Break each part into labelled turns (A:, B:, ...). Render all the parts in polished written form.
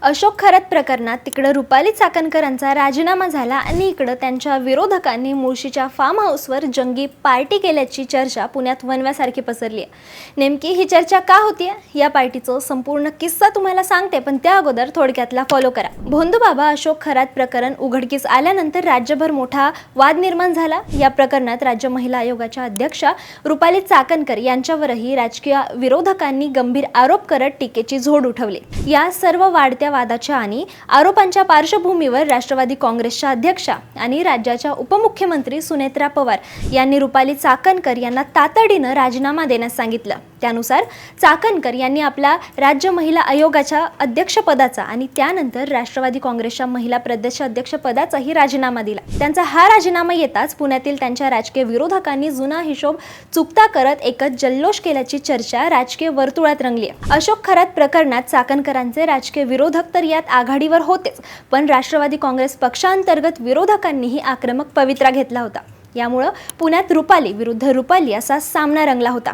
A: अशोक खरात प्रकरणात तिकडं रुपाली चाकणकरांचा राजीनामा झाला आणि इकडं त्यांच्या विरोधकांनी मुळशीच्या फार्म हाऊसवर जंगी पार्टी केल्याची चर्चा पुण्यात वणव्यासारखी पसरली आहे। नेमकी ही चर्चा का होतीये या पार्टीचं संपूर्ण किस्सा तुम्हाला सांगते, पण त्या अगोदर थोडक्यातला फॉलो करा। भोंदूबाबा अशोक खरात प्रकरण उघडकीस आल्यानंतर राज्यभर मोठा वाद निर्माण झाला। या प्रकरणात राज्य महिला आयोगाच्या अध्यक्षा रुपाली चाकणकर यांच्यावरही राजकीय विरोधकांनी गंभीर आरोप करत टीकेची झोड उठवली। या सर्व वाढत्या वादाच्या आणि आरोपांच्या पार्श्वभूमीवर राष्ट्रवादी काँग्रेसच्या अध्यक्षा आणि राज्याच्या उपमुख्यमंत्री सुनेत्रा पवार यांनी रुपाली चाकणकर यांना तातडीने राजीनामा देण्यास सांगितलं। त्यानुसार चाकणकर यांनी आपला राज्य महिला आयोगाच्या अध्यक्षपदाचा आणि त्यानंतर राष्ट्रवादी काँग्रेसच्या महिला प्रदेश अध्यक्षपदाचाही राजीनामा दिला। त्यांचा हा राजीनामा येताच पुण्यातील त्यांच्या राजकीय विरोधकांनी जुना हिशोब चुकता करत एकच जल्लोष केल्याची चर्चा राजकीय वर्तुळात रंगली आहे। अशोक खरात प्रकरणात चाकणकरांचे राजकीय विरोधक तर यात आघाडीवर होतेच, पण राष्ट्रवादी काँग्रेस पक्षांतर्गत विरोधकांनीही आक्रमक पवित्रा घेतला होता। यामुळे पुण्यात रुपाली विरुद्ध रुपाली असा सामना रंगला होता।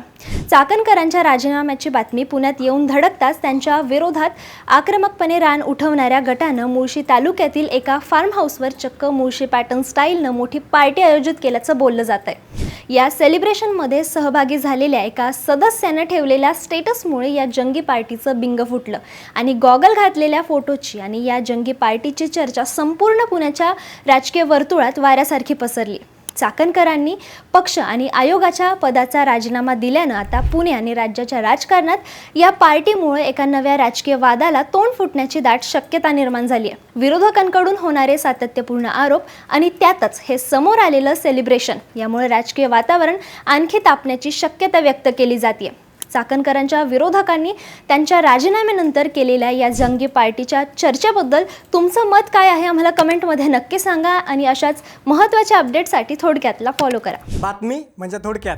A: चाकणकरांच्या राजीनाम्याची बातमी पुण्यात येऊन धडकताच त्यांच्या विरोधात आक्रमकपणे रान उठवणाऱ्या गटानं मुळशी तालुक्यातील एका फार्म हाऊसवर चक्क मुळशी पॅटर्न स्टाईलनं मोठी पार्टी आयोजित केल्याचं बोललं जात आहे। या सेलिब्रेशनमध्ये सहभागी झालेल्या एका सदस्यानं ठेवलेल्या स्टेटसमुळे या जंगी पार्टीचं बिंग फुटलं आणि गॉगल घातलेल्या फोटोची आणि या जंगी पार्टीची चर्चा संपूर्ण पुण्याच्या राजकीय वर्तुळात वाऱ्यासारखी पसरली। चाकणकरांनी पक्ष आणि आयोगाच्या पदाचा राजीनामा दिल्यानं आता पुणे आणि राज्याच्या राजकारणात या पार्टीमुळे एका नव्या राजकीय वादाला तोंड फुटण्याची दाट शक्यता निर्माण झाली आहे। विरोधकांकडून होणारे सातत्यपूर्ण आरोप आणि त्यातच हे समोर आलेलं सेलिब्रेशन यामुळे राजकीय वातावरण आणखी तापण्याची शक्यता व्यक्त केली जाते। चाकणकरांच्या विरोधकांनी त्यांच्या राजीनाम्यानंतर केलेल्या या जंगी पार्टीच्या चर्चेबद्दल तुमचं मत काय आहे आम्हाला कमेंटमध्ये नक्की सांगा आणि अशाच महत्त्वाच्या अपडेटसाठी थोडक्यातला फॉलो करा।
B: बातमी म्हणजे थोडक्यात।